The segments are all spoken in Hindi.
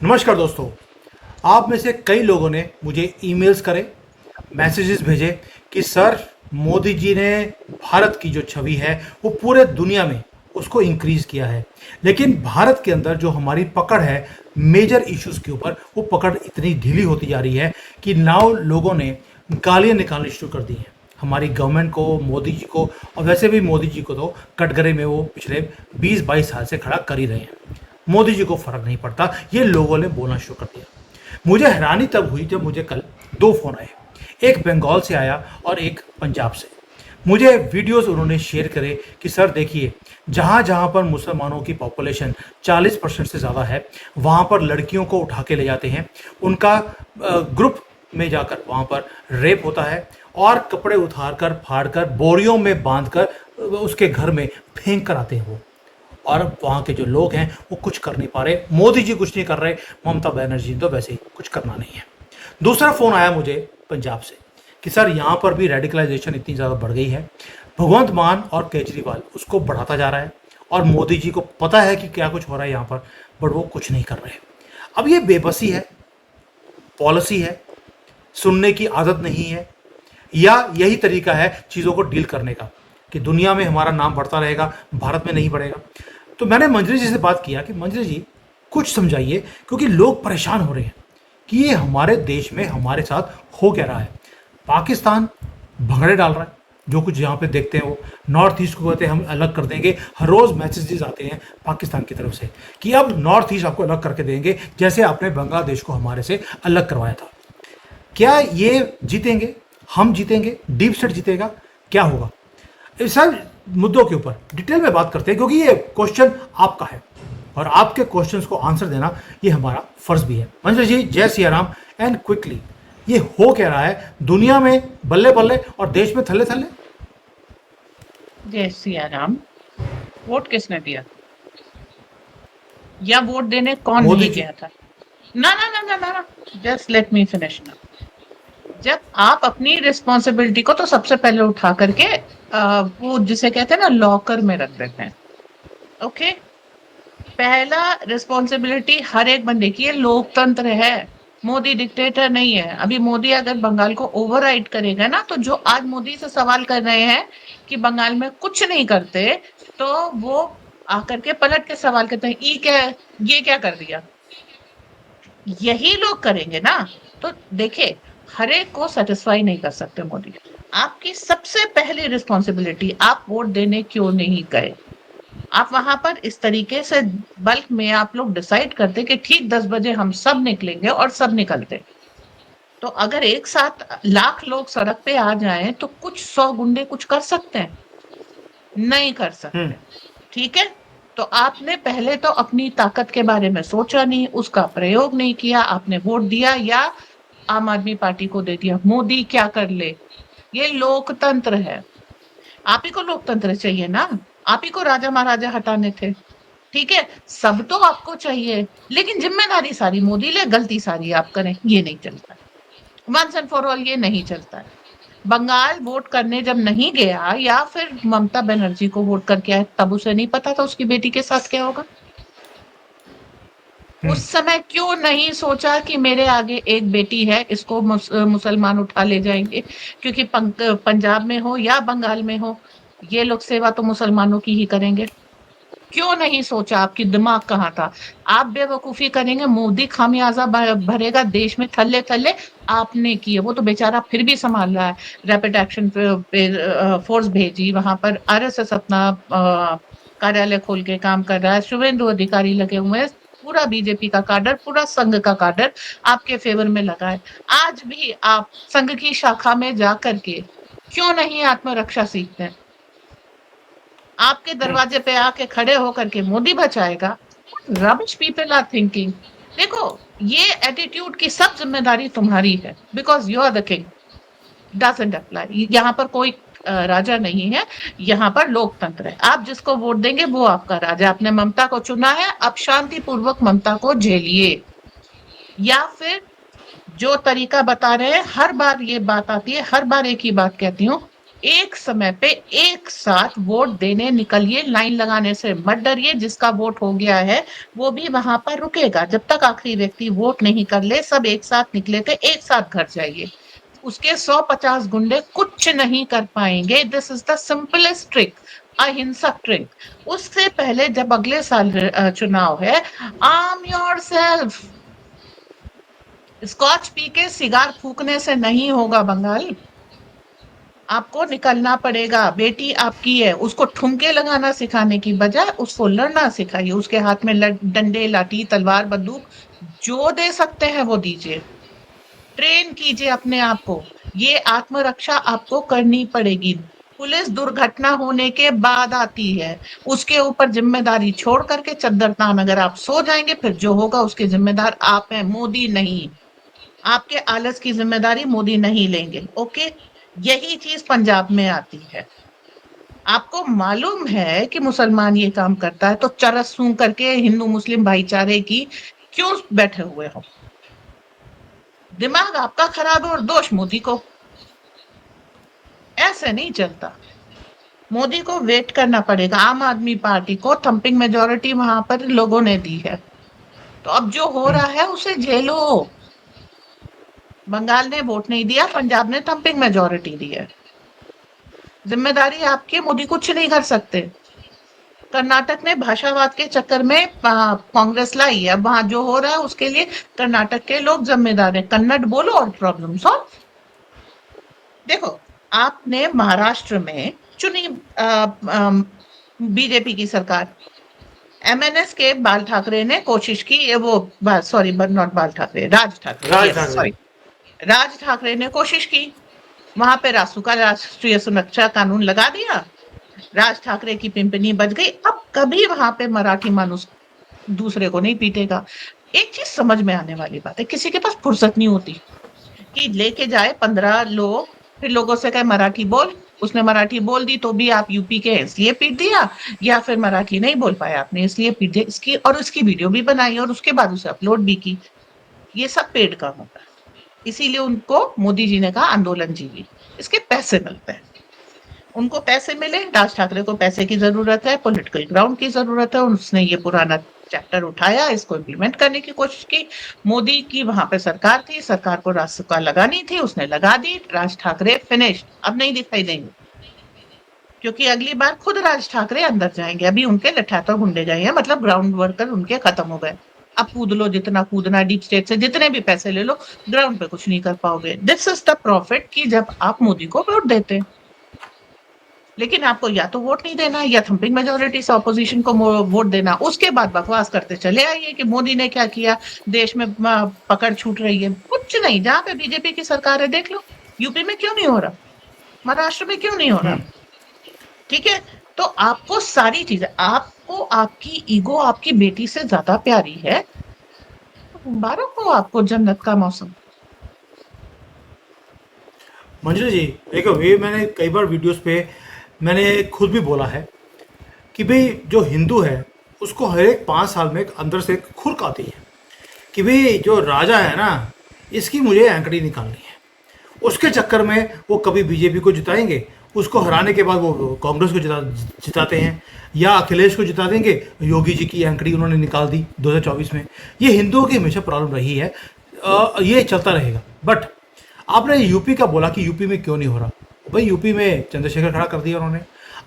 नमस्कार दोस्तों। आप में से कई लोगों ने मुझे ईमेल्स करे, मैसेजेस भेजे कि सर मोदी जी ने भारत की जो छवि है वो पूरे दुनिया में उसको इंक्रीज किया है। लेकिन भारत के अंदर जो हमारी पकड़ है मेजर इश्यूज के ऊपर, वो पकड़ इतनी ढीली होती जा रही है कि नाउ लोगों ने गालियां निकालनी शुरू कर दी हैं हमारी गवर्नमेंट को, मोदी जी को। और वैसे भी मोदी जी को तो कटघरे में वो पिछले 20-22 साल से खड़ा कर ही रहे हैं। मोदी जी को फर्क नहीं पड़ता, ये लोगों ने बोलना शुरू कर दिया। मुझे हैरानी तब हुई जब मुझे कल दो फोन आए, एक बंगाल से आया और एक पंजाब से। मुझे वीडियोस उन्होंने शेयर करे कि सर देखिए, जहाँ जहाँ पर मुसलमानों की पॉपुलेशन 40% से ज़्यादा है, वहाँ पर लड़कियों को उठा के ले जाते हैं, उनका ग्रुप में जाकर वहाँ पर रेप होता है और कपड़े उतार कर, फाड़ कर, बोरियों में बांध कर उसके घर में फेंक कर आते हैं वो। और वहाँ के जो लोग हैं वो कुछ कर नहीं पा रहे, मोदी जी कुछ नहीं कर रहे, ममता बनर्जी ने तो वैसे ही कुछ करना नहीं है। दूसरा फ़ोन आया मुझे पंजाब से कि सर यहाँ पर भी रेडिकलाइजेशन इतनी ज़्यादा बढ़ गई है, भगवंत मान और केजरीवाल उसको बढ़ाता जा रहा है और मोदी जी को पता है कि क्या कुछ हो रहा है यहाँ पर, बट वो कुछ नहीं कर रहे। अब ये बेबसी है, पॉलिसी है, सुनने की आदत नहीं है, या यही तरीका है चीज़ों को डील करने का कि दुनिया में हमारा नाम बढ़ता रहेगा, भारत में नहीं बढ़ेगा। तो मैंने मंजरी जी से बात किया कि मंजरी जी कुछ समझाइए, क्योंकि लोग परेशान हो रहे हैं कि ये हमारे देश में हमारे साथ हो क्या रहा है। पाकिस्तान भंगड़े डाल रहा है, जो कुछ यहाँ पे देखते हैं वो नॉर्थ ईस्ट को कहते हैं हम अलग कर देंगे। हर रोज़ मैसेजेस आते हैं पाकिस्तान की तरफ से कि अब नॉर्थ ईस्ट आपको अलग करके देंगे, जैसे आपने बांग्लादेश को हमारे से अलग करवाया था। क्या ये जीतेंगे? हम जीतेंगे? डीप स्टेट जीतेगा? क्या होगा? इस सब मुद्दों के ऊपर डिटेल में बात करते हैं, क्योंकि ये क्वेश्चन आपका है और आपके क्वेश्चंस को आंसर देना ये हमारा फर्ज भी है। मंजर जी, जय सिया राम। एंड क्विकली, ये हो क्या रहा है दुनिया में बल्ले बल्ले और देश में थल्ले थल्ले? जय सिया राम। वोट किसने दिया या वोट देने कौन मोदी नहीं जी। गया था? ना ना ना ना ना ना, जस्ट लेट मी फिनिश ना। जब आप अपनी रिस्पॉन्सिबिलिटी को तो सबसे पहले उठा करके वो जिसे कहते हैं ना लॉकर में रख देते हैं। ओके, पहला रिस्पॉन्सिबिलिटी हर एक बंदे की, ये लोकतंत्र है, मोदी डिक्टेटर नहीं है। अभी मोदी अगर बंगाल को ओवरराइड करेगा ना, तो जो आज मोदी से सवाल कर रहे हैं कि बंगाल में कुछ नहीं करते, तो वो आकर के पलट के सवाल करते हैं ये क्या कर दिया। यही लोग करेंगे ना। तो देखिए, हर एक को सेटिस्फाई नहीं कर सकते मोदी। आपकी सबसे पहली रिस्पॉन्सिबिलिटी, आप वोट देने क्यों नहीं गए। आप वहां पर इस तरीके से बल्क में आप लोग डिसाइड करते कि ठीक 10 बजे हम सब निकलेंगे और सब निकलते। तो अगर एक साथ लाख लोग सड़क पे आ जाएं तो कुछ 100 गुंडे कुछ कर सकते हैं? नहीं कर सकते। ठीक है, तो आपने पहले तो अपनी ताकत के बारे में सोचा नहीं, उसका प्रयोग नहीं किया, आपने वोट दिया या आम आदमी पार्टी को दे दिया। मोदी क्या कर ले, ये लोकतंत्र है। आप ही को लोकतंत्र चाहिए ना, आप ही को राजा महाराजा हटाने थे। ठीक है, सब तो आपको चाहिए, लेकिन जिम्मेदारी सारी मोदी ले, गलती सारी आप करें, ये नहीं चलता। वंस एंड फॉर ऑल ये नहीं चलता है। बंगाल वोट करने जब नहीं गया या फिर ममता बनर्जी को वोट करके आया, तब उसे नहीं पता था उसकी बेटी के साथ क्या होगा। उस समय क्यों नहीं सोचा कि मेरे आगे एक बेटी है, इसको मुसलमान उठा ले जाएंगे, क्योंकि पंजाब में हो या बंगाल में हो, ये लोग सेवा तो मुसलमानों की ही करेंगे। क्यों नहीं सोचा? आपकी दिमाग कहाँ था? आप बेवकूफी करेंगे, मोदी खामियाजा भरेगा देश में थल्ले थल्ले। आपने किए, वो तो बेचारा फिर भी संभाल रहा है। रैपिड एक्शन फोर्स भेजी, वहां पर आरएसएस अपना कार्यालय खोल के काम कर रहा है, शुभेंदु अधिकारी लगे हुए हैं, पूरा बीजेपी का काडर, पूरा संघ का काडर आपके फेवर में लगा है। आज भी आप संघ की शाखा में जाकर के क्यों नहीं आत्मरक्षा सीखते हैं? आपके दरवाजे पे आके खड़े होकर के मोदी बचाएगा। Rubbish people are thinking. देखो, ये एटीट्यूड की सब जिम्मेदारी तुम्हारी है, because you are the king. Doesn't apply. यहाँ पर कोई राजा नहीं है, यहाँ पर लोकतंत्र है। आप जिसको वोट देंगे वो आपका राजा। आपने ममता को चुना है, अब शांतिपूर्वक ममता को झेलिए, या फिर जो तरीका बता रहे हैं। हर बार ये बात आती है, हर बार एक ही बात कहती हूँ, एक समय पे एक साथ वोट देने निकलिए, लाइन लगाने से मत डरिए। जिसका वोट हो गया है वो भी वहां पर रुकेगा जब तक आखिरी व्यक्ति वोट नहीं कर ले। सब एक साथ निकले थे, एक साथ घर जाइए। उसके 150 गुंडे कुछ नहीं कर पाएंगे। This is the simplest trick, अहिंसक ट्रिक। उससे पहले जब अगले साल चुनाव है, आर्म योरसेल्फ। स्कॉच पी के सिगार फूकने से नहीं होगा बंगाल। आपको निकलना पड़ेगा। बेटी आपकी है, उसको ठुमके लगाना सिखाने की बजाय उसको लड़ना सिखाइए। उसके हाथ में डंडे, लाठी, तलवार, बंदूक जो दे सकते हैं वो दीजिए। ट्रेन कीजिए अपने आप को। ये आत्मरक्षा आपको करनी पड़ेगी। पुलिस दुर्घटना होने के बाद आती है, उसके ऊपर जिम्मेदारी छोड़ करके चद्दर तान अगर आप सो जाएंगे, फिर जो होगा उसके जिम्मेदार आप हैं, मोदी नहीं। आपके आलस की जिम्मेदारी मोदी नहीं लेंगे। ओके, यही चीज पंजाब में आती है। आपको मालूम है कि मुसलमान ये काम करता है तो चरस सूंघ करके हिंदू मुस्लिम भाईचारे की क्यों बैठे हुए हो? दिमाग आपका खराब है और दोष मोदी को। ऐसे नहीं चलता। मोदी को वेट करना पड़ेगा। आम आदमी पार्टी को थंपिंग मेजोरिटी वहां पर लोगों ने दी है, तो अब जो हो रहा है उसे झेलो। बंगाल ने वोट नहीं दिया, पंजाब ने थंपिंग मेजोरिटी दी है। जिम्मेदारी आपकी, मोदी कुछ नहीं कर सकते। कर्नाटक ने भाषावाद के चक्कर में कांग्रेस लाई है। अब वहां जो हो रहा है उसके लिए कर्नाटक के लोग जिम्मेदार हैं। कन्नड़ बोलो और प्रॉब्लम सॉल्व। देखो, आपने महाराष्ट्र में चुनी बीजेपी की सरकार। एमएनएस के बाल ठाकरे ने कोशिश की, वो सॉरी नॉट बाल ठाकरे, राज ठाकरे, राज यस ठाकरे। सॉरी, राज ठाकरे ने कोशिश की। वहां पे रासुका, राष्ट्रीय सुरक्षा कानून लगा दिया। राज ठाकरे की पिंपनी बज गई। अब कभी वहां पे मराठी मानुस दूसरे को नहीं पीटेगा। एक चीज समझ में आने वाली बात है, किसी के पास फुर्सत नहीं होती कि लेके जाए 15 लोग, फिर लोगों से कहे मराठी बोल। उसने मराठी बोल दी तो भी आप यूपी के इसलिए पीट दिया, या फिर मराठी नहीं बोल पाया आपने इसलिए पीट दिया। इसकी और उसकी वीडियो भी बनाई और उसके बाद उसे अपलोड भी की। ये सब पेड काम होता है। इसीलिए उनको मोदी जी ने कहा आंदोलन जीवी। इसके पैसे मिलते हैं। उनको पैसे मिले, राज ठाकरे को पैसे की जरूरत है, पॉलिटिकल ग्राउंड की जरूरत है। उसने ये पुराना चैप्टर उठाया, इसको इम्प्लीमेंट करने की कोशिश की। मोदी की वहां पे सरकार थी, सरकार को रासुका लगानी थी, उसने लगा दी। राज ठाकरे फिनिश, अब नहीं दिखाई देंगे, क्योंकि अगली बार खुद राज ठाकरे अंदर जाएंगे। अभी उनके लठातर गुंडे गए हैं, मतलब ग्राउंड वर्कर उनके खत्म हो गए। अब कूद लो जितना कूदना, डीप स्टेट से जितने भी पैसे ले लो, ग्राउंड पे कुछ नहीं कर पाओगे। दिस इज द प्रॉफिट कि जब आप मोदी को वोट देते हैं। लेकिन आपको या तो वोट नहीं देना या थंपिंग मेजोरिटी से ऑपोजिशन को वोट देना। उसके बाद बकवास करते चले आइए कि मोदी ने क्या किया, देश में पकड़ छूट रही है। कुछ नहीं, जहां पे बीजेपी की सरकार है देख लो। यूपी में क्यों नहीं हो रहा, महाराष्ट्र में क्यों नहीं हो रहा? ठीक है, तो आपको सारी चीजें, आपको आपकी ईगो आपकी बेटी से ज्यादा प्यारी है, तो मुबारक हो आपको जन्नत का मौसम। मंजू जी, देखो ये मैंने कई बार वीडियोस पे मैंने खुद भी बोला है कि भाई जो हिंदू है उसको हर एक 5 साल में एक अंदर से एक खुरक आती है कि भाई जो राजा है ना, इसकी मुझे एंकड़ी निकालनी है। उसके चक्कर में वो कभी बीजेपी को जिताएंगे, उसको हराने के बाद वो कांग्रेस को जिताते हैं, या अखिलेश को जिता देंगे। योगी जी की एंकड़ी उन्होंने निकाल दी 2024 में। ये हिंदुओं की हमेशा प्रॉब्लम रही है। ये चलता रहेगा। बट आपने यूपी का बोला कि यूपी में क्यों नहीं हो रहा। भाई यूपी में चंद्रशेखर खड़ा कर दिया उन्होंने।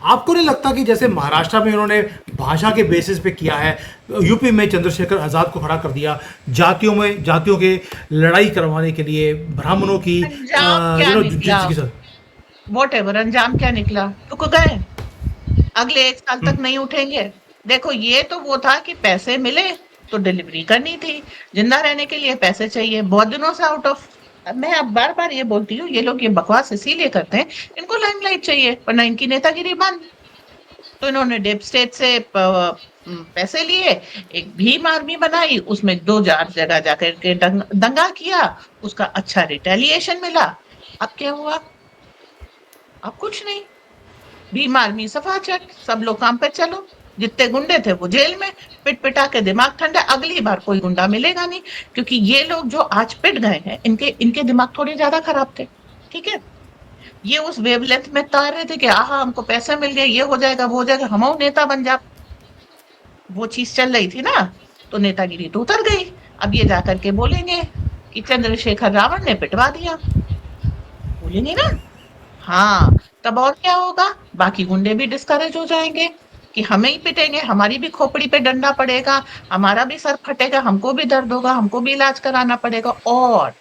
आपको नहीं लगता कि जैसे महाराष्ट्र में उन्होंने भाषा के बेसिस पे किया है, यूपी में चंद्रशेखर आज़ाद को खड़ा कर दिया, जातियों के लड़ाई करवाने के लिए, ब्राह्मणों की अंजाम क्या निकला? के साथ। वॉट एवर, अंजाम क्या निकला? रुक गए, अगले एक साल हम्म, तक नहीं उठेंगे। देखो, ये तो वो था कि पैसे मिले तो डिलीवरी करनी थी। जिंदा रहने के लिए पैसे चाहिए, बहुत दिनों से आउट ऑफ। मैं अब बार बार ये बोलती हूँ, ये लोग ये बकवास इसीलिए करते हैं, इनको लाइमलाइट चाहिए, वरना इनकी नेतागिरी बंद। तो इन्होंने डेप स्टेट से पैसे लिए, एक भीम आर्मी बनाई, उसमें 2 4 जगह जाकर के दंगा किया, उसका अच्छा रिटेलिएशन मिला। अब क्या हुआ? अब कुछ नहीं। भीम आर्मी सफा चट, सब लोग काम पे चलो। जितने गुंडे थे वो जेल में, पिट पिटा के दिमाग ठंडा। अगली बार कोई गुंडा मिलेगा नहीं, क्योंकि ये लोग जो आज पिट गए हैं, इनके इनके दिमाग थोड़े ज्यादा खराब थे। ठीक है, ये उस वेवलेंथ में तार रहे थे कि आहा हमको पैसे मिल गए, ये हो जाएगा वो हो जाएगा, हम नेता बन जा। वो चीज चल रही थी ना, तो नेतागिरी तो उतर गई। अब ये जाकर के बोलेंगे कि चंद्रशेखर रावण ने पिटवा दिया, बोलेंगे ना। हाँ, तब और क्या होगा, बाकी गुंडे भी डिस्करेज हो जाएंगे कि हमें ही पिटेंगे, हमारी भी खोपड़ी पे डंडा पड़ेगा, हमारा भी सर फटेगा, हमको भी दर्द होगा, हमको भी इलाज कराना पड़ेगा, और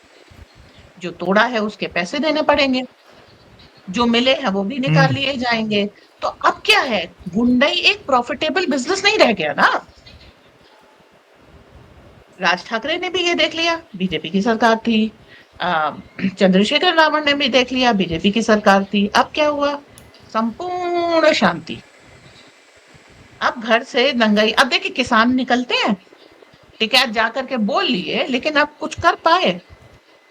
जो तोड़ा है उसके पैसे देने पड़ेंगे, जो मिले हैं वो भी निकाल हम्म। लिए जाएंगे। तो अब क्या है, गुंडई एक प्रॉफिटेबल बिजनेस नहीं रह गया ना। राज ठाकरे ने भी ये देख लिया, बीजेपी की सरकार थी। चंद्रशेखर रावण ने भी देख लिया, बीजेपी की सरकार थी। अब क्या हुआ, संपूर्ण शांति। अब घर से दंगाई। अब देखिए किसान निकलते हैं, टिकैत जा करके बोल लिए, लेकिन अब कुछ कर पाए?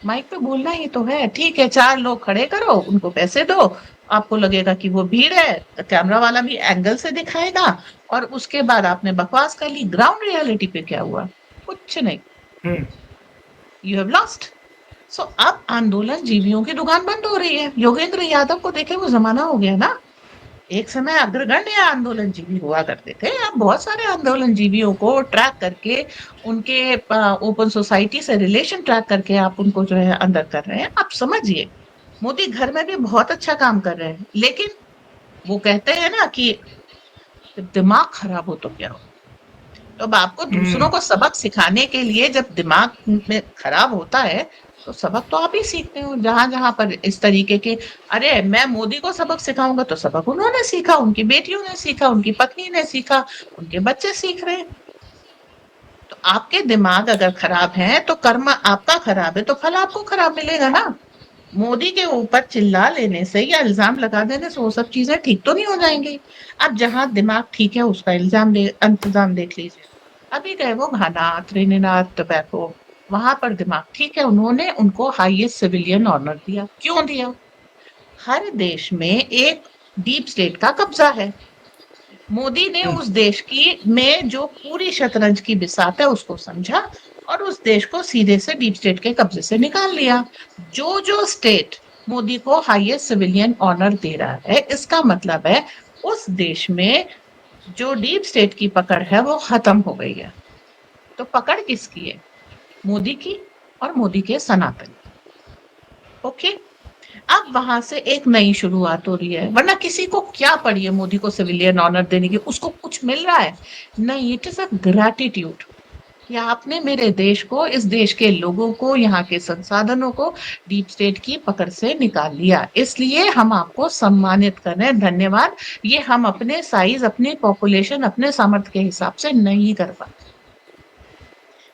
माइक पे बोलना ही तो है, ठीक है, 4 लोग खड़े करो, उनको पैसे दो, आपको लगेगा कि वो भीड़ है, कैमरा वाला भी एंगल से दिखाएगा, और उसके बाद आपने बकवास कर ली। ग्राउंड रियलिटी पे क्या हुआ? कुछ नहीं। Hmm. You have lost. So अब आंदोलन जीवियों की दुकान बंद हो रही है। योगेंद्र यादव को देखे वो जमाना हो गया ना। एक समय अग्रगण्य आंदोलन जीवी हुआ करते थे, अब बहुत सारे आंदोलन जीवियों को ट्रैक करके, उनके ओपन सोसाइटी से रिलेशन ट्रैक करके आप उनको जो है अंदर कर रहे हैं। आप समझिए, मोदी घर में भी बहुत अच्छा काम कर रहे हैं, लेकिन वो कहते हैं ना कि दिमाग खराब हो तो क्या हो। तो अब आपको दूसरों हम्म। को सबक सिखाने के लिए जब दिमाग में खराब होता है, तो सबक तो आप ही सीखते हो। जहां जहां पर इस तरीके के, अरे मैं मोदी को सबक सिखाऊंगा, तो सबक उन्होंने सीखा, उनकी बेटियों ने सीखा, उनकी पत्नी ने सीखा, उनके बच्चे सीख रहे हैं। तो आपके दिमाग अगर खराब है तो कर्म आपका खराब है, तो फल आपको खराब मिलेगा ना। मोदी के ऊपर चिल्ला लेने से या इल्जाम लगा देने से वो सब चीजें ठीक तो नहीं हो जाएंगी। अब जहां दिमाग ठीक है उसका इंतजाम देख लीजिए। अभी गए वो घाना, त्रिनिदाद टोबैको, वहां पर दिमाग ठीक है, उन्होंने उनको हाईएस्ट सिविलियन ऑनर दिया। क्यों दिया? हर देश में एक डीप स्टेट का कब्जा है। मोदी ने हम्म। उस देश की में जो पूरी शतरंज की बिसात है उसको समझा, और उस देश को सीधे से डीप स्टेट के कब्जे से निकाल लिया। जो जो स्टेट मोदी को हाईएस्ट सिविलियन ऑनर दे रहा है, इसका मतलब है उस देश में जो डीप स्टेट की पकड़ है वो खत्म हो गई है। तो पकड़ किसकी है? मोदी की, और मोदी के सनातन। ओके। अब वहां से एक नई शुरुआत हो रही है, वरना किसी को क्या पड़ी है मोदी को सिविलियन ऑनर देने की? उसको कुछ मिल रहा है? नहीं, इट इज अ ग्रैटिट्यूड कि आपने मेरे देश को, इस देश के लोगों को, यहाँ के संसाधनों को डीप स्टेट की पकड़ से निकाल लिया, इसलिए हम आपको सम्मानित कर रहे हैं, धन्यवाद। ये हम अपने साइज, अपनी पॉपुलेशन, अपने सामर्थ्य के हिसाब से नहीं कर पाते।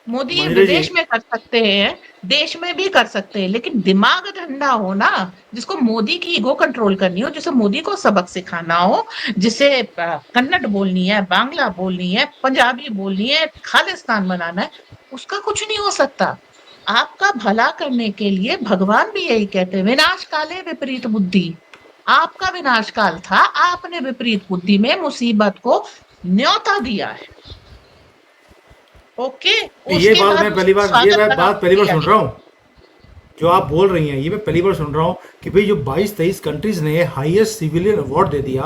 मोदी ये मंजरी जी। विदेश में कर सकते हैं, देश में भी कर सकते हैं, लेकिन दिमाग ठंडा हो ना, जिसको मोदी की ईगो कंट्रोल करनी हो, जिसे मोदी को सबक सिखाना हो, जिसे कन्नड़ बोलनी है, बांग्ला बोलनी है, पंजाबी बोलनी है, खालिस्तान बनाना है, उसका कुछ नहीं हो सकता। आपका भला करने के लिए भगवान भी यही कहते हैं, विनाश काले विपरीत बुद्धि। आपका विनाश काल था, आपने विपरीत बुद्धि में मुसीबत को न्योता दिया है। ओके। ये उसके बात बाद मैं पहली उसका बार, ये स्वागत मैं करा, बात पहली बार सुन तैयारी। रहा हूँ। जो आप बोल रही हैं ये मैं पहली बार सुन रहा हूँ कि भाई जो 22-23 कंट्रीज ने हाईएस्ट सिविलियन अवार्ड दे दिया,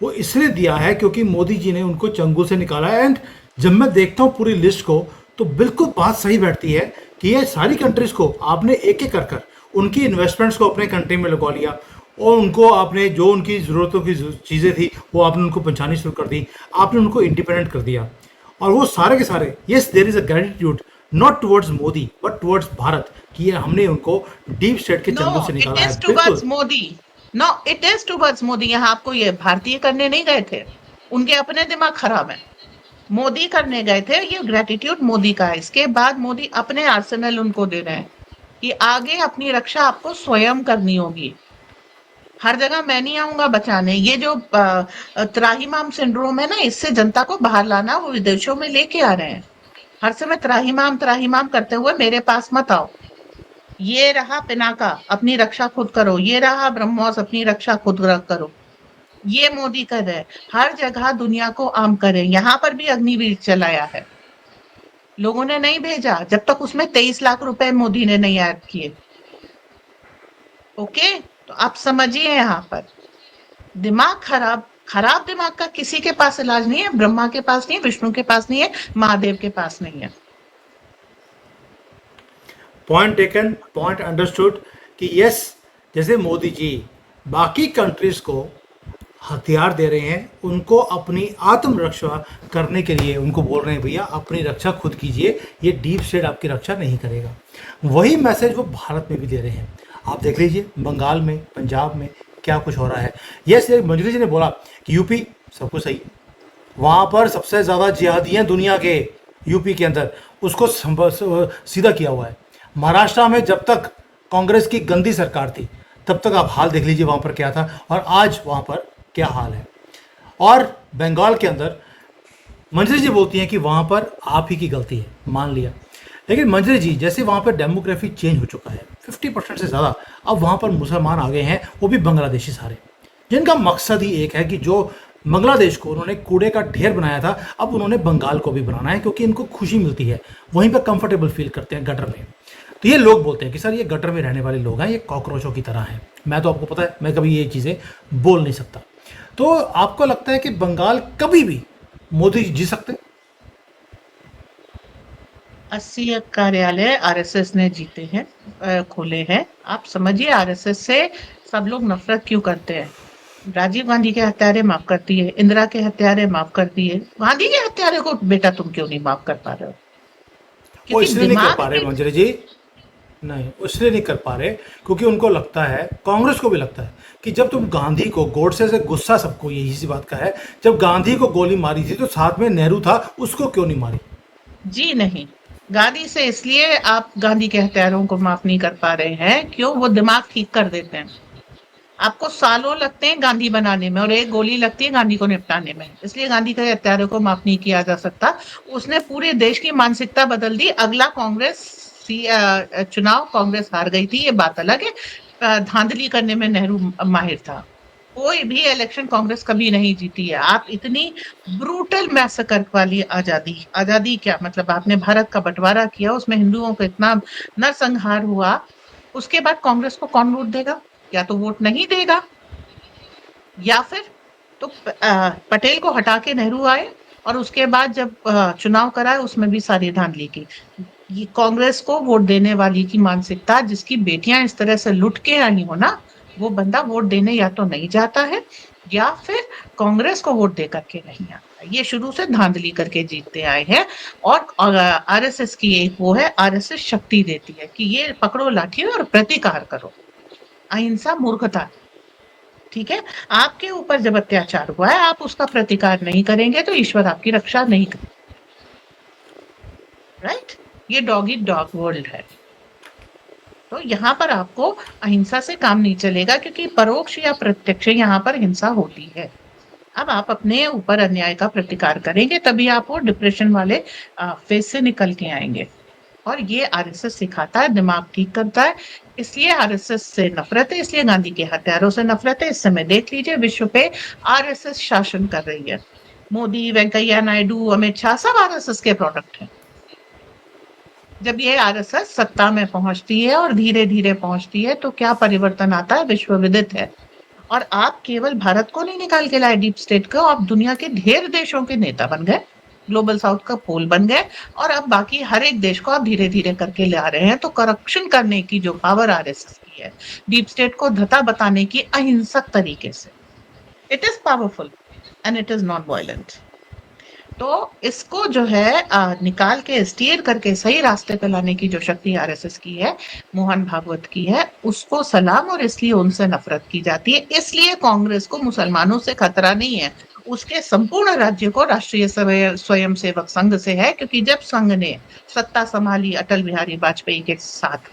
वो इसलिए दिया है क्योंकि मोदी जी ने उनको चंगुल से निकाला है। एंड जब मैं देखता हूँ पूरी लिस्ट को, तो बिल्कुल बात सही बैठती है कि ये सारी कंट्रीज को आपने एक एक कर कर उनकी इन्वेस्टमेंट्स को अपने कंट्री में लगवा लिया, और उनको आपने जो उनकी ज़रूरतों की चीज़ें थी वो आपने उनको पहुंचानी शुरू कर दी, आपने उनको इंडिपेंडेंट कर दिया। और वो सारे के सारे, yes there is a gratitude, not towards Modi but towards Bharat, कि ये हमने उनको डीप स्टेट के नो, चंगुल से इट निकाला इज है। टुवर्ड्स बिल्कुल। Modi. No, it is towards Modi. यहाँ आपको ये भारतीय करने नहीं गए थे, उनके अपने दिमाग खराब है। मोदी करने गए थे, ये ग्रेटिट्यूड मोदी का है। इसके बाद मोदी अपने आर्सेनल उनको दे रहे हैं कि आगे अपनी रक्षा आपको स्वयं करनी होगी। हर जगह मैं नहीं आऊंगा बचाने। ये जो त्राहिमाम सिंड्रोम है ना, इससे जनता को बाहर लाना वो विदेशों में लेके आ रहे हैं। हर समय त्राहिमाम त्राहिमाम करते हुए मेरे पास मत आओ। ये रहा पिनाका, अपनी रक्षा खुद करो। ये रहा ब्रह्मोस, अपनी रक्षा खुद करो। ये मोदी कर रहे हैं। हर जगह दुनिया को आम करें। यहाँ पर भी अग्निवीर चलाया है, लोगों ने नहीं भेजा जब तक उसमें 23 लाख रुपए मोदी ने नहीं ऐड किए। ओके। तो तो आप समझिए यहाँ पर दिमाग खराब, खराब दिमाग का किसी के पास इलाज नहीं है, ब्रह्मा के पास नहीं है, विष्णु के पास नहीं है, महादेव के पास नहीं है। पॉइंट टेकन, पॉइंट अंडरस्टूड कि यस, जैसे मोदी जी बाकी कंट्रीज को हथियार दे रहे हैं, उनको अपनी आत्मरक्षा करने के लिए उनको बोल रहे हैं भैया अपनी रक्षा खुद कीजिए, ये डीप स्टेट आपकी रक्षा नहीं करेगा। वही मैसेज वो भारत में भी दे रहे हैं। आप देख लीजिए बंगाल में, पंजाब में क्या कुछ हो रहा है। यस, मंजरी जी ने बोला कि यूपी सब कुछ सही है, वहाँ पर सबसे ज़्यादा जिहादी हैं दुनिया के, यूपी के अंदर उसको सीधा किया हुआ है। महाराष्ट्र में जब तक कांग्रेस की गंदी सरकार थी तब तक आप हाल देख लीजिए वहाँ पर क्या था और आज वहाँ पर क्या हाल है। और बंगाल के अंदर मंजरी जी बोलती हैं कि वहाँ पर आप ही की गलती है, मान लिया। लेकिन मंजरी जी जैसे वहाँ पर डेमोग्राफी चेंज हो चुका है 50% से ज़्यादा, अब वहाँ पर मुसलमान आ गए हैं, वो भी बांग्लादेशी सारे, जिनका मकसद ही एक है कि जो बांग्लादेश को उन्होंने कूड़े का ढेर बनाया था अब उन्होंने बंगाल को भी बनाना है, क्योंकि इनको खुशी मिलती है, वहीं पर कंफर्टेबल फील करते हैं गटर में। तो ये लोग बोलते हैं कि सर ये गटर में रहने वाले लोग हैं, ये कॉकरोचों की तरह हैं। मैं तो आपको पता है मैं कभी ये चीज़ें बोल नहीं सकता। तो आपको लगता है कि बंगाल कभी भी मोदी जी सकते? 80 कार्यालय आरएसएस ने जीते हैं, खोले हैं। आप समझिए आरएसएस से सब लोग नफरत क्यों करते हैं। राजीव गांधी के हत्यारे माफ कर दिए, इंदिरा के हत्यारे माफ कर दिए, गांधी के हत्यारे को बेटा तुम क्यों नहीं माफ कर पा रहे हो? वो क्योंकि इसलिए नहीं कर दिमाग पा रहे के मंजरी जी, नहीं इसलिए नहीं कर पा रहे क्योंकि उनको लगता है, कांग्रेस को भी लगता है कि जब तुम गांधी को, गोडसे से गुस्सा सबको यही सी बात का है, जब गांधी को गोली मारी थी तो साथ में नेहरू था, उसको क्यों नहीं मारी? जी नहीं, गांधी से इसलिए आप गांधी के हत्यारों को माफ नहीं कर पा रहे हैं, क्यों? वो दिमाग ठीक कर देते हैं। आपको सालों लगते हैं गांधी बनाने में और एक गोली लगती है गांधी को निपटाने में, इसलिए गांधी के हत्यारों को माफ नहीं किया जा सकता। उसने पूरे देश की मानसिकता बदल दी। अगला चुनाव कांग्रेस हार गई थी, ये बात अलग है। धांधली करने में नेहरू माहिर था। कोई भी इलेक्शन कांग्रेस कभी नहीं जीती है। आप इतनी ब्रूटल मैसेकर वाली आजादी, आजादी क्या मतलब, आपने भारत का बंटवारा किया, उसमें हिंदुओं को इतना नरसंहार हुआ, उसके बाद कांग्रेस को कौन वोट देगा? या तो वोट नहीं देगा, या फिर तो पटेल को हटा के नेहरू आए और उसके बाद जब चुनाव कराए उसमें भी सारी धांधली की। ये कांग्रेस को वोट देने वाली की मानसिकता, जिसकी बेटियां इस तरह से लुट के आई हो ना, वो बंदा वोट देने या तो नहीं जाता है या फिर कांग्रेस को वोट दे करके नहीं आता। ये शुरू से धांधली करके जीतते आए हैं। और आरएसएस की एक वो है, आरएसएस शक्ति देती है कि ये पकड़ो लाठी और प्रतिकार करो। अहिंसा मूर्खता, ठीक है? आपके ऊपर जब अत्याचार हुआ है, आप उसका प्रतिकार नहीं करेंगे तो ईश्वर आपकी रक्षा नहीं करेंगे, राइट? ये डॉग ईट डॉग वर्ल्ड है। तो यहाँ पर आपको अहिंसा से काम नहीं चलेगा, क्योंकि परोक्ष या प्रत्यक्ष यहाँ पर हिंसा होती है। अब आप अपने ऊपर अन्याय का प्रतिकार करेंगे तभी आप वो डिप्रेशन वाले फेज से निकल के आएंगे। और ये आरएसएस सिखाता है, दिमाग ठीक करता है। इसलिए आरएसएस से नफरत है, इसलिए गांधी के हत्यारों से नफरत है। इस समय देख लीजिए विश्व पे आरएसएस शासन कर रही है। मोदी, वेंकैया नायडू, अमित शाह सब आरएसएस के प्रोडक्ट हैं। जब ये आरएसएस सत्ता में पहुंचती है और धीरे धीरे पहुंचती है तो क्या परिवर्तन आता है विश्व विदित है। और आप केवल भारत को नहीं निकाल के लाए डीप स्टेट को, आप दुनिया के ढेर देशों के नेता बन गए, ग्लोबल साउथ का पोल बन गए, और अब बाकी हर एक देश को आप धीरे धीरे करके ले आ रहे हैं। तो करप्शन करने की जो पावर आरएसएस की है, डीप स्टेट को धता बताने की अहिंसक तरीके से, it is powerful and it is not violent. तो इसको जो है निकाल के स्टीयर करके सही रास्ते पे लाने की जो शक्ति आरएसएस की है, मोहन भागवत की है, उसको सलाम। और इसलिए उनसे नफरत की जाती है। इसलिए कांग्रेस को मुसलमानों से खतरा नहीं है, उसके संपूर्ण राज्य को राष्ट्रीय स्वयंसेवक संघ से है। क्योंकि जब संघ ने सत्ता संभाली अटल बिहारी वाजपेयी के साथ,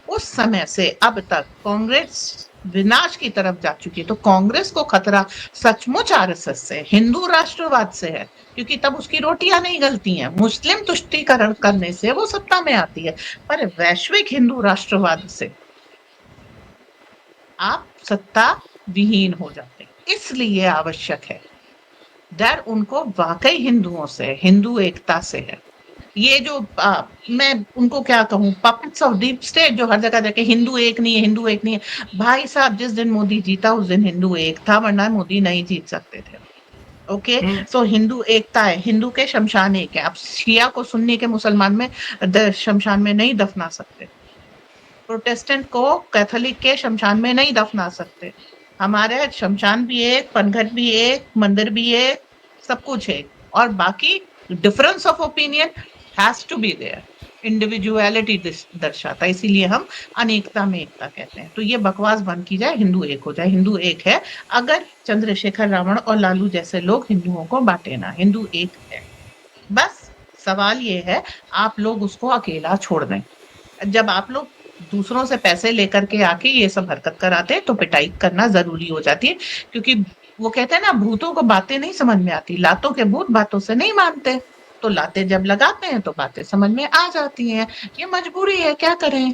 उस समय से अब तक कांग्रेस विनाश की तरफ जा चुकी है। तो कांग्रेस को खतरा सचमुच आरएसएस से, हिंदू राष्ट्रवाद से है, क्योंकि तब उसकी रोटियां नहीं गलती हैं। मुस्लिम तुष्टीकरण करने से वो सत्ता में आती है, पर वैश्विक हिंदू राष्ट्रवाद से आप सत्ता विहीन हो जाते हैं। इसलिए आवश्यक है डर उनको वाकई हिंदुओं से, हिंदू एकता से है। ये जो मैं उनको क्या कहूँ, पपेट्स ऑफ डीप स्टेट जो हर जगह जाके हिंदू एक नहीं है, हिंदू एक नहीं है। भाई साहब, जिस दिन मोदी जीता उस दिन हिंदू एक था, वरना मोदी नहीं जीत सकते थे। ओके। हम्म। सो हिंदू एकता है, हिंदू के शमशान एक है। आप शिया को सुन्नी के मुसलमान में शमशान में नहीं दफना सकते, प्रोटेस्टेंट को कैथोलिक के शमशान में नहीं दफना सकते। हमारे शमशान भी एक, पनघट भी एक, मंदिर भी एक, सब कुछ एक। और बाकी difference of opinion has to be there, individuality दर्शाता है, इसीलिए हम अनेकता में एकता कहते हैं। तो ये बकवास बंद की जाए, हिंदू एक हो जाए। हिंदू एक है, अगर चंद्रशेखर रावण और लालू जैसे लोग हिंदुओं को बांटे ना, हिंदू एक है। बस सवाल ये है, आप लोग उसको अकेला छोड़ दें। जब आप लोग दूसरों से पैसे लेकर के आके ये सब हरकत कराते हैं तो पिटाई करना जरूरी हो जाती है, क्योंकि वो कहते हैं ना, भूतों को बातें नहीं समझ में आती, लातों के भूत बातों से नहीं मानते। तो लाते जब लगाते हैं तो बातें समझ में आ जाती हैं। ये मजबूरी है, क्या करें।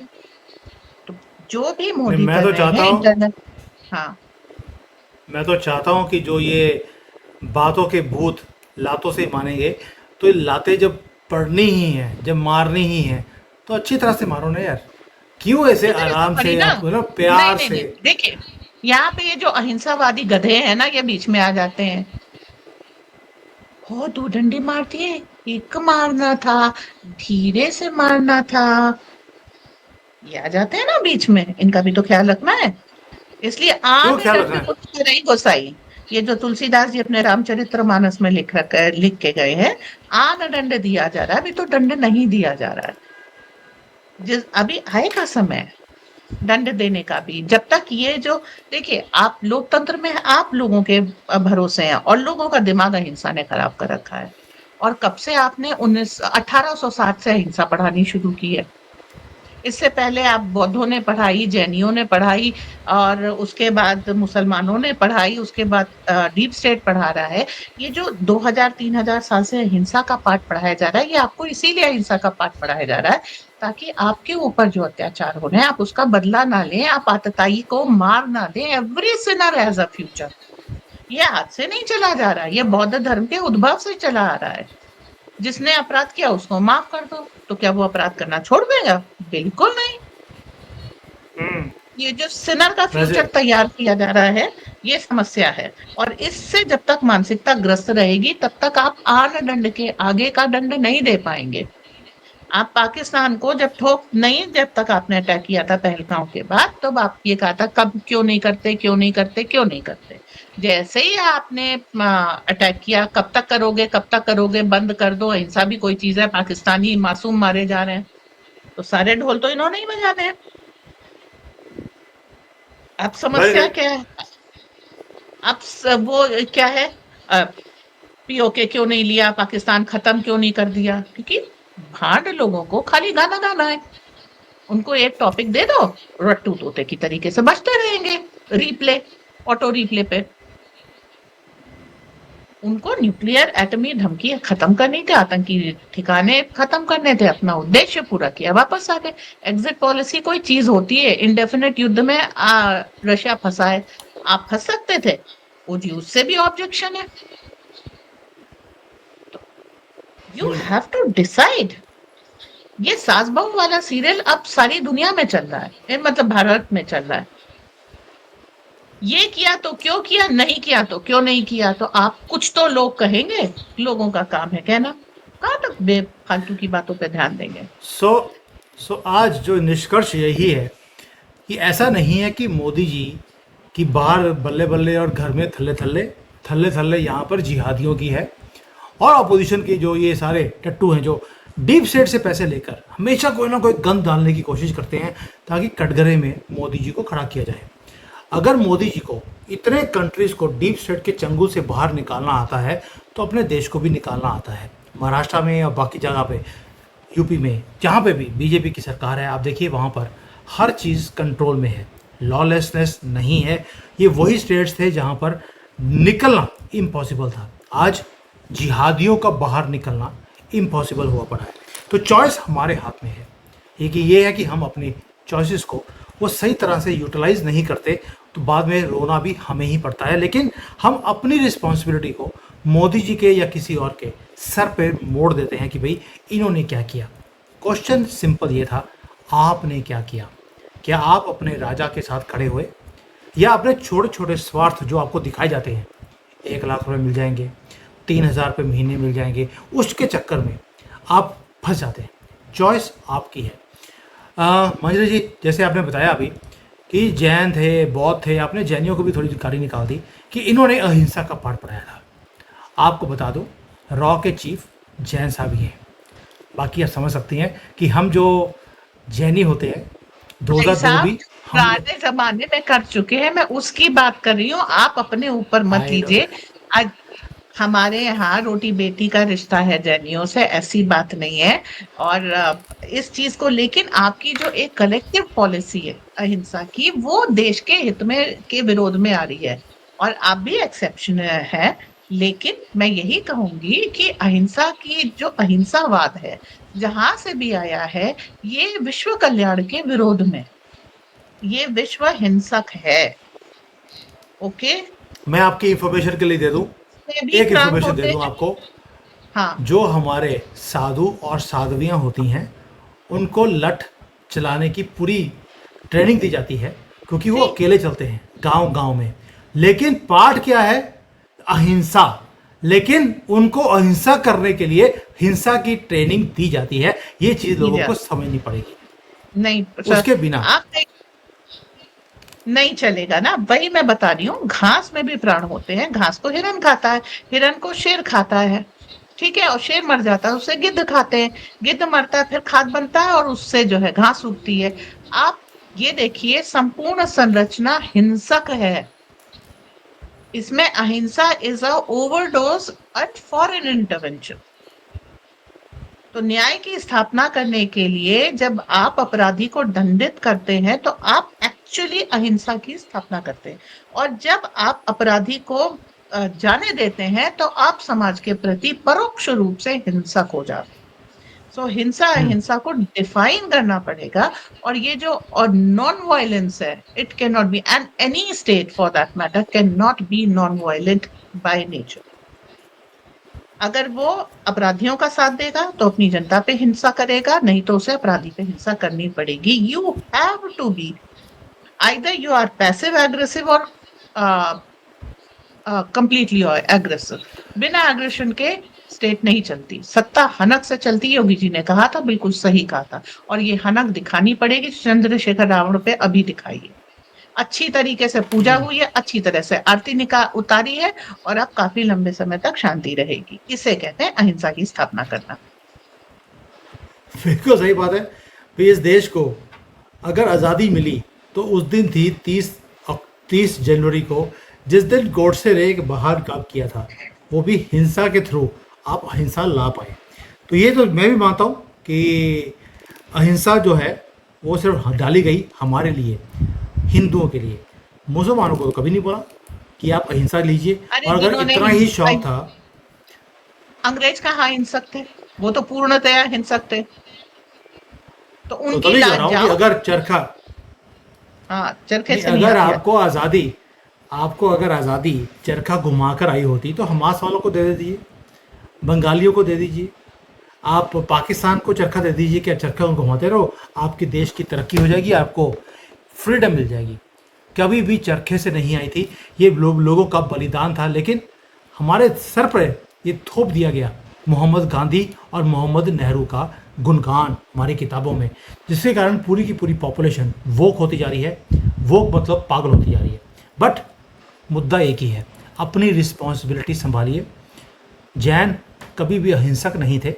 तो जो भी नहीं, मोदी कर रहे हैं इंटरनेट। हाँ। मैं तो चाहता हूँ कि जो ये बातों के भूत लातों से मानेंगे, तो ये लातें जब पड़नी ही है, जब मारनी ही है, तो अच्छी तरह से मारो ना यार। क्यों ऐसे अच्छी तरह से आराम पढ़ी से, ना। आप ना नहीं प्यार नहीं से। नहीं, देखिए, यहाँ पे ये जो अहिंसावादी गधे हैं ना, ये बीच में आ जाते हैं। हो, दो डंडे मार दिए, एक मारना था, धीरे से मारना था। ये आ जाते हैं ना बीच में, इनका भी तो ख्याल रखना है। इसलिए क्यों आन ख्याल रखना दंड है? को तो नहीं गोसाई। ये जो तुलसीदास जी अपने रामचरितमानस में लिख के गए हैं, आन दंड दिया जा रहा है, अभी तो दंड नहीं दिया जा रहा है। जिस अभी आएगा समय दंड देने का भी, जब तक ये जो, देखिए, आप लोकतंत्र में हैं, आप लोगों के भरोसे हैं, और लोगों का दिमाग अहिंसा ने खराब कर रखा है। और कब से आपने 1860 से अहिंसा पढ़ानी शुरू की है? इससे पहले आप बौद्धों ने पढ़ाई, जैनियों ने पढ़ाई, और उसके बाद मुसलमानों ने पढ़ाई, उसके बाद डीप स्टेट पढ़ा रहा है। ये जो 2000-3000 साल से अहिंसा का पाठ पढ़ाया जा रहा है, ये आपको इसीलिए अहिंसा का पाठ पढ़ाया जा रहा है, ताकि आपके ऊपर जो अत्याचार हो रहे हैं आप उसका बदला ना लें, आप आतताई को मार ना दें। Every Sinner has a future. ये आज से नहीं चला जा रहा है, ये बौद्ध धर्म के उद्भव से चला आ रहा है। जिसने अपराध किया उसको माफ कर दो, तो क्या वो अपराध करना छोड़ देगा? बिल्कुल नहीं। ये जो सिनर का फ्यूचर वैसे तैयार किया जा रहा है, ये समस्या है। और इससे जब तक मानसिकता ग्रस्त रहेगी, तब तक आप आन दंड के आगे का दंड नहीं दे पाएंगे। आप पाकिस्तान को जब ठोक नहीं, जब तक आपने अटैक किया था पहलगांव के बाद, तब आप ये कहा था, कब क्यों नहीं करते, क्यों नहीं करते, क्यों नहीं करते। जैसे ही आपने अटैक किया, कब तक करोगे, कब तक करोगे, बंद कर दो, अहिंसा भी कोई चीज है, पाकिस्तानी मासूम मारे जा रहे हैं। तो सारे ढोल तो इन्होंने ही बजाने हैं। अब समस्या भाई, क्या है? अब वो क्या है, पीओके क्यों नहीं लिया, पाकिस्तान खत्म क्यों नहीं कर दिया? क्योंकि भांड लोगों को खाली गाना गाना है। उनको एक टॉपिक दे दो, रट्टू तोते की तरीके से बजते रहेंगे, रिप्ले, ऑटो रिप्ले पे। उनको न्यूक्लियर एटमी धमकी खत्म करनी थी, आतंकी ठिकाने खत्म करने थे, अपना उद्देश्य पूरा किया, वापस आ गए। एग्जिट पॉलिसी कोई चीज होती है, इंडेफिनिट युद्ध में रशिया फंसा है, आप फंस सकते थे, उससे भी ऑब्जेक्शन है। You have to decide. ये सास बहू वाला सीरियल अब सारी दुनिया में चल रहा है, मतलब भारत में चल रहा है। ये किया तो क्यों किया, नहीं किया तो क्यों नहीं किया, तो आप कुछ तो लोग कहेंगे, लोगों का काम है कहना। कहाँ तक बेफालतू की बातों पे ध्यान देंगे? सो सो आज जो निष्कर्ष यही है कि ऐसा नहीं है कि मोदी जी की बाहर बल्ले बल्ले और घर में थल्ले थल्ले, थल्ले थल्ले यहाँ पर जिहादियों की है, और अपोजिशन के जो ये सारे टट्टू हैं जो डीप स्टेट से पैसे लेकर हमेशा कोई ना कोई गंद डालने की कोशिश करते हैं ताकि कटघरे में मोदी जी को खड़ा किया जाए। अगर मोदी जी को इतने कंट्रीज को डीप स्टेट के चंगुल से बाहर निकालना आता है, तो अपने देश को भी निकालना आता है। महाराष्ट्र में या बाकी जगह पे, यूपी में, जहाँ पे भी बीजेपी की सरकार है, आप देखिए वहाँ पर हर चीज़ कंट्रोल में है, लॉलेसनेस नहीं है। ये वही स्टेट्स थे जहाँ पर निकलना इम्पॉसिबल था। आज जिहादियों का बाहर निकलना इम्पॉसिबल हुआ पड़ा है। तो चॉइस हमारे हाथ में है। ये है कि हम अपनी चॉइसेस को वो सही तरह से यूटिलाइज नहीं करते, तो बाद में रोना भी हमें ही पड़ता है। लेकिन हम अपनी रिस्पॉन्सिबिलिटी को मोदी जी के या किसी और के सर पे मोड़ देते हैं कि भाई इन्होंने क्या किया। क्वेश्चन सिंपल ये था, आपने क्या किया? क्या आप अपने राजा के साथ खड़े हुए, या अपने छोटे छोटे स्वार्थ जो आपको दिखाए जाते हैं, 1 लाख रुपए मिल जाएंगे, 3,000 रुपये महीने मिल जाएंगे, उसके चक्कर में आप फंस जाते हैं। चॉइस आपकी है। मंजरी जी, जैसे आपने बताया अभी कि जैन थे, बौद्ध थे, आपने जैनियों को भी थोड़ी गाली निकाल दी कि इन्होंने अहिंसा का पाठ पढ़ाया था। आपको बता दो, रॉ के चीफ जैन साहब ही हैं। बाकी आप समझ सकती हैं कि हम जो जैनी होते हैं भाई 2002 साहब भी हम पुराने जमाने में कर चुके हैं, मैं उसकी बात कर रही हूँ, आप अपने ऊपर मत आई नो लीजिए। आज हमारे यहाँ रोटी बेटी का रिश्ता है जैनियों से, ऐसी बात नहीं है। और इस चीज को, लेकिन आपकी जो एक कलेक्टिव पॉलिसी है अहिंसा की, वो देश के हित में के विरोध में आ रही है। और आप भी एक्सेप्शन है, लेकिन मैं यही कहूंगी कि अहिंसा की जो अहिंसावाद है, जहां से भी आया है, ये विश्व कल्याण के विरोध में, ये विश्व हिंसक है। ओके, मैं आपकी इंफॉर्मेशन के लिए दे दूं, में भी एक प्रांत इंफॉर्मेशन दे होते दूं हैं। आपको। हाँ, जो हमारे साधु और साध्वियाँ होती हैं, उनको लठ चलाने की पूरी ट्रेनिंग दी जाती है, क्योंकि वो सी अकेले चलते हैं गांव गांव में। लेकिन पाठ क्या है? अहिंसा। लेकिन उनको अहिंसा करने के लिए हिंसा की ट्रेनिंग दी जाती है। ये चीज लोगों को समझनी पड़ेगी। नहीं सर, उसके बिना आप नहीं चलेगा ना। वही मैं बता रही हूँ, घास में भी प्राण होते हैं। घास को हिरन खाता है, हिरन को शेर खाता है, ठीक है, और शेर मर जाता है, उससे गिद्ध खाते हैं, गिद्ध मरता है, फिर खाद बनता है, और उससे जो है घास उगती है। आप ये देखिए, संपूर्ण संरचना हिंसक है। इसमें ahimsa is a overdose at foreign intervention. तो न्याय की स्थापना करने के लिए जब आप अपराधी को दंडित करते हैं, तो आप एक्चुअली अहिंसा की स्थापना करते हैं। और जब आप अपराधी को जाने देते हैं, तो आप समाज के प्रति परोक्ष रूप से हिंसक हो जाते हैं। सो हिंसा अहिंसा को डिफाइन करना पड़ेगा। और ये जो और नॉन वायलेंस है, it can not be, and any state for that matter can not be non violent by nature. अगर वो अपराधियों का साथ देगा तो अपनी जनता पे हिंसा करेगा, नहीं तो उसे अपराधी पे हिंसा करनी पड़ेगी। You have to be, either you are passive aggressive और कंप्लीटली एग्रेसिव। बिना एग्रेशन के स्टेट नहीं चलती, सत्ता हनक से चलती है। योगी जी ने कहा था, बिल्कुल सही कहा था। और ये हनक दिखानी पड़ेगी। चंद्रशेखर रावण पे अभी दिखाइए, अच्छी तरीके से पूजा हुई है, अच्छी तरह से आरती उतारी है, और अब काफी लंबे समय तक शांति रहेगी। इसे कहते हैं अहिंसा की स्थापना करना। बिल्कुल सही बात है। भाई, इस देश को अगर आज़ादी मिली तो उस दिन थी 30 जनवरी को, जिस दिन गोडसे ने एक महान काम किया था, वो भी हिंसा के थ्रू आप अहिंसा ला पाए। तो ये तो मैं भी मानता हूँ कि अहिंसा जो है वो सिर्फ डाली गई हमारे लिए, हिंदुओं के लिए। मुसलमानों को तो कभी नहीं बोला कि आप अहिंसा लीजिए। अरे और अगर जिन्होंने इतना ही शौक था, अंग्रेज कहाँ हिंसक थे? वो तो पूर्णतया हिंसक थे। तो तो उनकी तभी कह लाज रहा हूँ कि जाओ। अगर चरखा हाँ, चरखे नहीं, से नहीं अगर आती है। आपको अगर आज़ादी चरखा घुमाकर आई होती तो हमास वालों को दे दीजिए, बंगालियों को दे दीजिए, आप पाकिस्तान को चरखा दे दीजिए कि चरखा घुमाते रहो, आपके देश की तरक्की हो जाएगी, आपको फ्रीडम मिल जाएगी। कभी भी चरखे से नहीं आई थी, ये लोगों का बलिदान था। लेकिन हमारे सर पर ये थोप दिया गया मोहम्मद गांधी और मोहम्मद नेहरू का गुणगान हमारी किताबों में, जिसके कारण पूरी की पूरी पॉपुलेशन वोक होती जा रही है। वोक मतलब पागल होती जा रही है। बट मुद्दा एक ही है, अपनी रिस्पॉन्सिबिलिटी संभालिए। जैन कभी भी अहिंसक नहीं थे।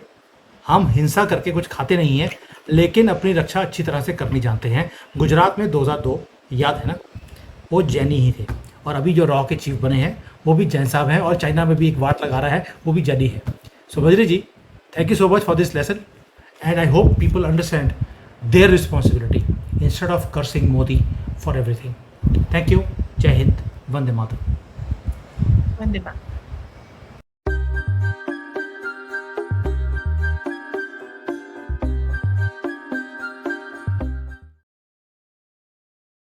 हम हिंसा करके कुछ खाते नहीं हैं, लेकिन अपनी रक्षा अच्छी तरह से करनी जानते हैं। गुजरात में 2002 याद है ना, वो जैनी ही थे। और अभी जो रॉ के चीफ बने हैं वो भी जैन साहब हैं, और चाइना में भी एक वाट लगा रहा है, वो भी जैनी है। So Bajri ji, thank you so much for this lesson, and I hope people understand their responsibility instead of cursing Modi for everything. Thank you. जय हिंद, वंदे मातरम। धन्यवाद।